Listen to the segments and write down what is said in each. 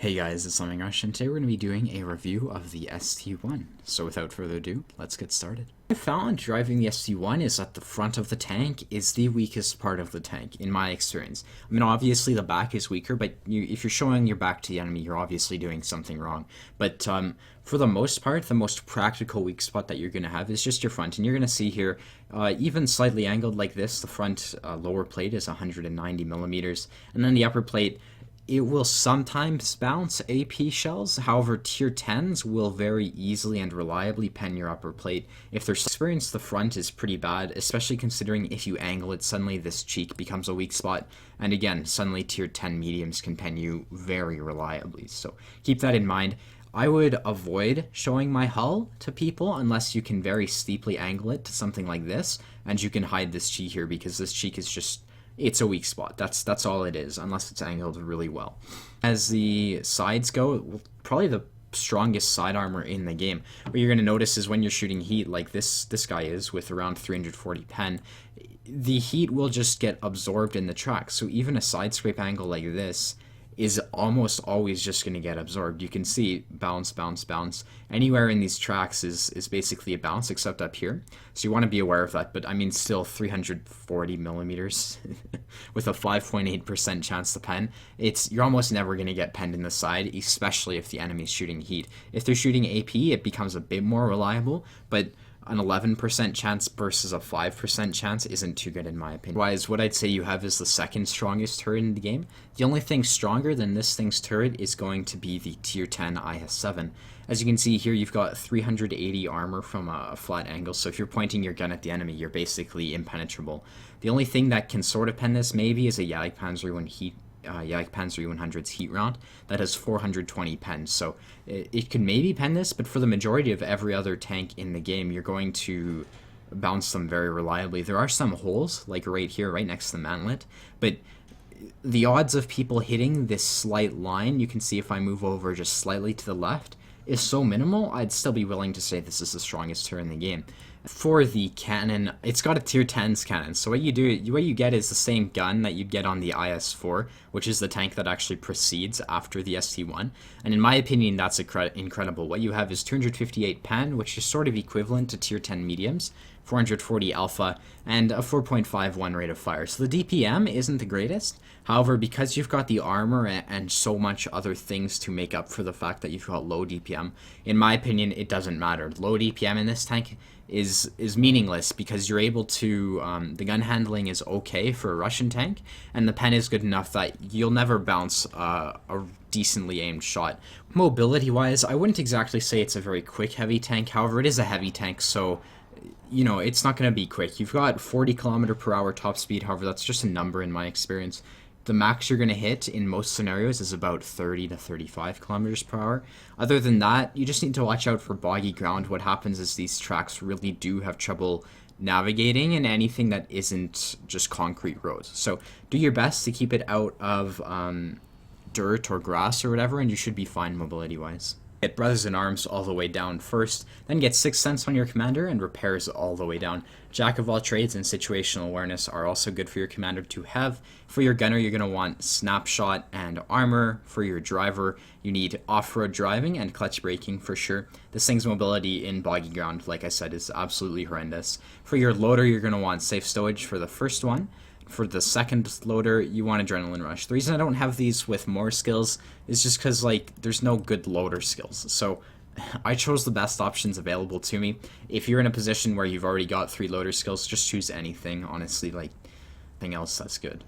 Hey guys, it's Lemming Rush, and today we're going to be doing a review of the ST1. So without further ado, let's get started. I found driving the ST1 is that the front of the tank is the weakest part of the tank, in my experience. I mean, obviously the back is weaker, but if you're showing your back to the enemy, you're obviously doing something wrong. But for the most part, the most practical weak spot that you're going to have is just your front. And you're going to see here, even slightly angled like this, the front lower plate is 190 millimeters, and then the upper plate, it will sometimes bounce AP shells. However, tier 10s will very easily and reliably pen your upper plate. If their experience, the front is pretty bad, especially considering if you angle it, suddenly this cheek becomes a weak spot. And again, suddenly tier 10 mediums can pen you very reliably. So keep that in mind. I would avoid showing my hull to people unless you can very steeply angle it to something like this, and you can hide this cheek here because this cheek is just, it's a weak spot. That's all it is, unless it's angled really well. As the sides go, probably the strongest side armor in the game. What you're going to notice is when you're shooting heat, like this guy is with around 340 pen, the heat will just get absorbed in the track. So even a side scrape angle like this is almost always just going to get absorbed. You can see bounce, bounce, bounce. Anywhere in these tracks is basically a bounce except up here. So you want to be aware of that. But I mean, still 340 millimeters with a 5.8% chance to pen. You're almost never going to get penned in the side, especially if the enemy's shooting heat. If they're shooting AP, it becomes a bit more reliable, but an 11% chance versus a 5% chance isn't too good in my opinion. Otherwise, what I'd say you have is the second strongest turret in the game. The only thing stronger than this thing's turret is going to be the tier 10 IS-7. As you can see here, you've got 380 armor from a flat angle, so if you're pointing your gun at the enemy, you're basically impenetrable. The only thing that can sort of pen this maybe is a Jagdpanzer heat Jagdpanzer 100's heat round that has 420 pens, so it can maybe pen this, but for the majority of every other tank in the game, you're going to bounce them very reliably. There are some holes, like right here, right next to the mantlet, but the odds of people hitting this slight line, you can see if I move over just slightly to the left, is so minimal, I'd still be willing to say this is the strongest turret in the game. For the cannon, it's got a tier 10's cannon, so what you get is the same gun that you'd get on the IS-4, which is the tank that actually precedes after the ST-1, and in my opinion that's incredible. What you have is 258 pen, which is sort of equivalent to tier 10 mediums, 440 alpha, and a 4.51 rate of fire. So the DPM isn't the greatest. However, because you've got the armor and so much other things to make up for the fact that you've got low DPM, in my opinion, it doesn't matter. Low DPM in this tank is meaningless because you're able to, the gun handling is okay for a Russian tank, and the pen is good enough that you'll never bounce a decently aimed shot. Mobility-wise, I wouldn't exactly say it's a very quick heavy tank. However, it is a heavy tank, so you know, it's not going to be quick. You've got 40 kilometer per hour top speed, however, that's just a number in my experience. The max you're going to hit in most scenarios is about 30 to 35 kilometers per hour. Other than that, you just need to watch out for boggy ground. What happens is these tracks really do have trouble navigating in anything that isn't just concrete roads. So do your best to keep it out of dirt or grass or whatever, and you should be fine mobility-wise. Get Brothers in Arms all the way down first, then get Sixth Sense on your commander and repairs all the way down. Jack of all trades and situational awareness are also good for your commander to have. For your gunner, you're going to want snapshot and armor. For your driver, you need off-road driving and clutch braking for sure. This thing's mobility in boggy ground, like I said, is absolutely horrendous. For your loader, you're going to want safe stowage for the first one. For the second loader, you want Adrenaline Rush. The reason I don't have these with more skills is just because, like, there's no good loader skills. So I chose the best options available to me. If you're in a position where you've already got 3 loader skills, just choose anything, honestly, like, anything else that's good.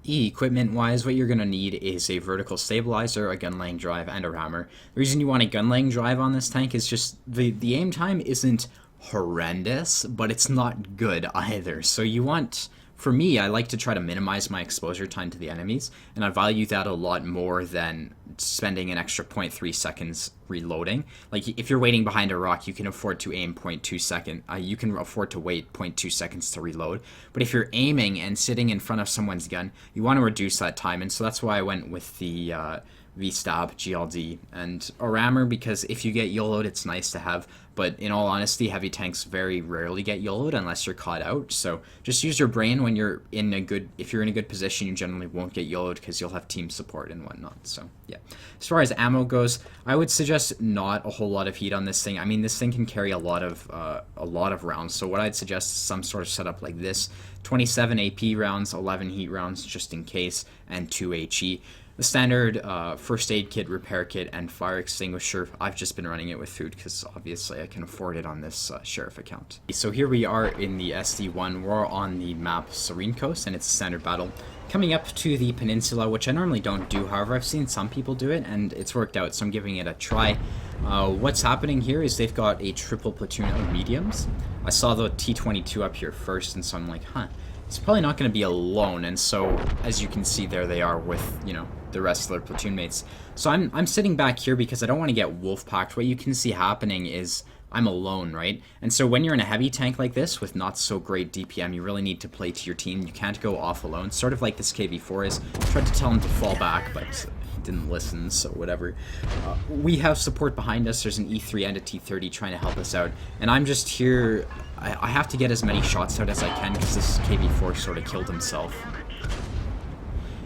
Equipment-wise, what you're going to need is a vertical stabilizer, a gun-laying drive, and a rammer. The reason you want a gun-laying drive on this tank is just the aim time isn't horrendous, but it's not good either. So you want... For me, I like to try to minimize my exposure time to the enemies, and I value that a lot more than spending an extra 0.3 seconds reloading. Like, if you're waiting behind a rock, you can afford to aim 0.2 second. You can afford to wait 0.2 seconds to reload. But if you're aiming and sitting in front of someone's gun, you want to reduce that time, and so that's why I went with the V-Stab, GLD, and a rammer, because if you get YOLO'd, it's nice to have, but in all honesty, heavy tanks very rarely get YOLO'd unless you're caught out, so just use your brain when you're in a good, if you're in a good position, you generally won't get YOLO'd because you'll have team support and whatnot, so yeah. As far as ammo goes, I would suggest not a whole lot of heat on this thing. I mean, this thing can carry a lot of rounds, so what I'd suggest is some sort of setup like this, 27 AP rounds, 11 heat rounds just in case, and 2 HE. The standard first aid kit, repair kit, and fire extinguisher. I've just been running it with food because obviously I can afford it on this sheriff account. So here we are in the SD1. We're on the map Serene Coast, and it's a standard battle. Coming up to the peninsula, which I normally don't do, however, I've seen some people do it, and it's worked out, so I'm giving it a try. What's happening here is they've got a triple platoon of mediums. I saw the T-22 up here first, and so I'm like, huh, it's probably not going to be alone, and so, as you can see, there they are with, you know, the rest of their platoon mates. So I'm sitting back here because I don't want to get wolf-packed. What you can see happening is I'm alone, right? And so when you're in a heavy tank like this with not so great DPM, you really need to play to your team. You can't go off alone, sort of like this KV-4 is. I tried to tell him to fall back, but he didn't listen, so whatever. We have support behind us. There's an E3 and a T-30 trying to help us out, and I'm just here. I have to get as many shots out as I can because this KV-4 sort of killed himself.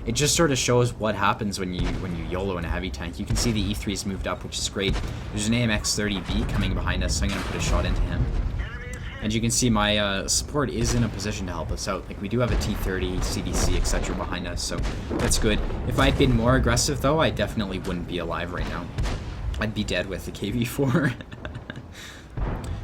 It just sort of shows what happens when you YOLO in a heavy tank. You can see the E3's moved up, which is great. There's an AMX-30B coming behind us, so I'm going to put a shot into him. And you can see my support is in a position to help us out. Like, we do have a T-30, CDC, etc. behind us, so that's good. If I'd been more aggressive, though, I definitely wouldn't be alive right now. I'd be dead with the KV-4.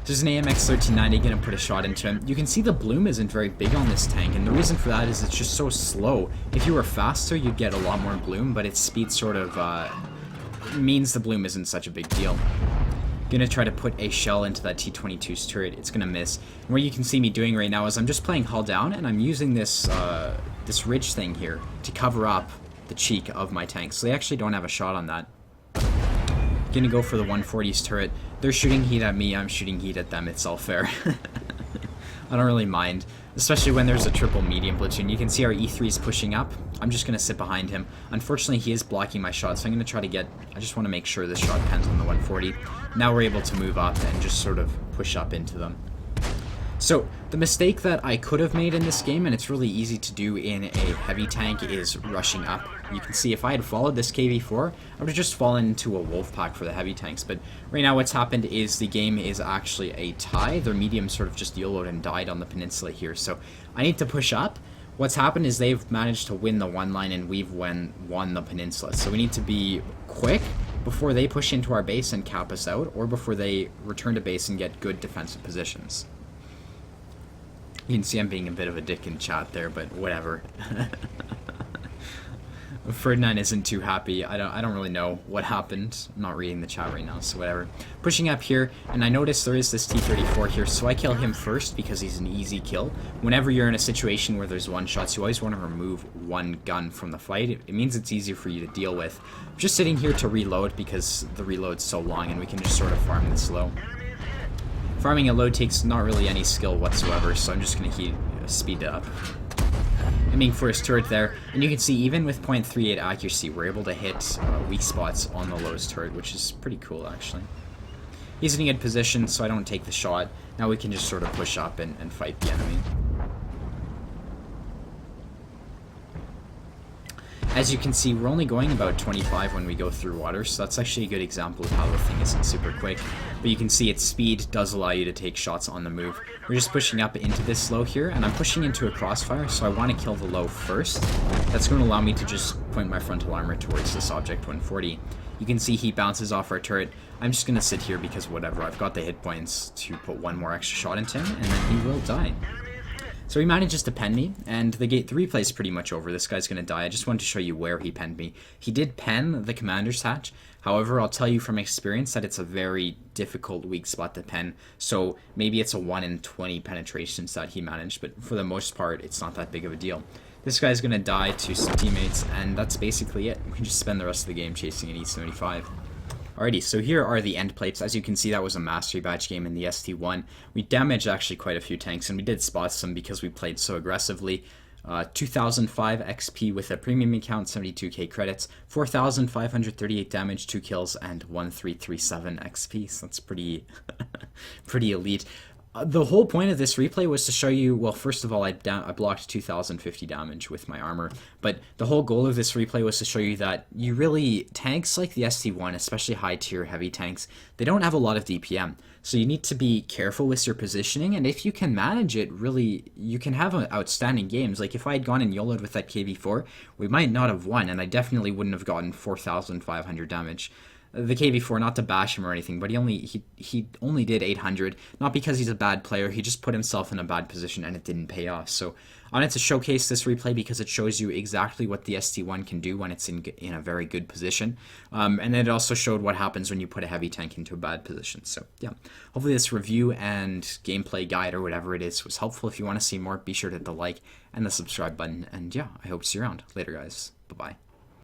There's an AMX-1390, gonna put a shot into him. You can see the bloom isn't very big on this tank, and the reason for that is it's just so slow. If you were faster, you'd get a lot more bloom, but its speed sort of means the bloom isn't such a big deal. Gonna try to put a shell into that T-22's turret. It's gonna miss. And what you can see me doing right now is I'm just playing hull down, and I'm using this this ridge thing here to cover up the cheek of my tank. So they actually don't have a shot on that. Gonna go for the 140's turret. They're shooting heat at me, I'm shooting heat at them, it's all fair. I don't really mind, especially when there's a triple medium platoon. You can see our E3's pushing up. I'm just gonna sit behind him. Unfortunately, he is blocking my shot, so I'm gonna try to get, I just wanna make sure this shot pens on the 140. Now we're able to move up and just sort of push up into them. So, the mistake that I could have made in this game, and it's really easy to do in a heavy tank, is rushing up. You can see if I had followed this KV-4, I would have just fallen into a wolf pack for the heavy tanks. But right now what's happened is the game is actually a tie. Their medium sort of just YOLO'd and died on the peninsula here. So I need to push up. What's happened is they've managed to win the one line and we've won the peninsula. So we need to be quick before they push into our base and cap us out, or before they return to base and get good defensive positions. You can see I'm being a bit of a dick in chat there, but whatever. Ferdinand isn't too happy. I don't really know what happened. I'm not reading the chat right now, so whatever. Pushing up here, and I noticed there is this T-34 here, so I kill him first because he's an easy kill. Whenever you're in a situation where there's one-shots, you always want to remove one gun from the fight. It means it's easier for you to deal with. I'm just sitting here to reload because the reload's so long and we can just sort of farm this low. Farming a load takes not really any skill whatsoever, so I'm just going to speed it up. Aiming for his turret there, and you can see even with .38 accuracy, we're able to hit weak spots on the low's turret, which is pretty cool actually. He's in a good position, so I don't take the shot. Now we can just sort of push up and fight the enemy. As you can see, we're only going about 25 when we go through water, so that's actually a good example of how the thing isn't super quick. But you can see its speed does allow you to take shots on the move. We're just pushing up into this low here, and I'm pushing into a crossfire, so I want to kill the low first. That's going to allow me to just point my frontal armor towards this object 140. You can see he bounces off our turret. I'm just going to sit here because whatever, I've got the hit points to put one more extra shot into him, and then he will die. So he manages to pen me, and the replay is pretty much over. This guy's going to die. I just wanted to show you where he penned me. He did pen the commander's hatch. However, I'll tell you from experience that it's a very difficult weak spot to pen. So maybe it's a 1 in 20 penetrations that he managed, but for the most part, it's not that big of a deal. This guy's going to die to some teammates, and that's basically it. We can just spend the rest of the game chasing an E-75. Alrighty, so here are the end plates. As you can see, that was a Mastery Badge game in the ST1. We damaged actually quite a few tanks, and we did spot some because we played so aggressively. 2005 XP with a premium account, 72k credits, 4,538 damage, 2 kills, and 1337 XP. So that's pretty, pretty elite. The whole point of this replay was to show you, well, first of all, I blocked 2,050 damage with my armor, but the whole goal of this replay was to show you that you really, tanks like the ST1, especially high tier heavy tanks, they don't have a lot of DPM, so you need to be careful with your positioning, and if you can manage it, really, you can have outstanding games. Like, if I had gone and YOLO'd with that KV4, we might not have won, and I definitely wouldn't have gotten 4,500 damage. The KV4, not to bash him or anything, but he only did 800, not because he's a bad player, he just put himself in a bad position and it didn't pay off. So I wanted to showcase this replay because it shows you exactly what the ST1 can do when it's in a very good position. And then it also showed what happens when you put a heavy tank into a bad position. So yeah, hopefully this review and gameplay guide or whatever it is was helpful. If you want to see more, be sure to hit the like and the subscribe button. And yeah, I hope to see you around. Later, guys. Bye-bye.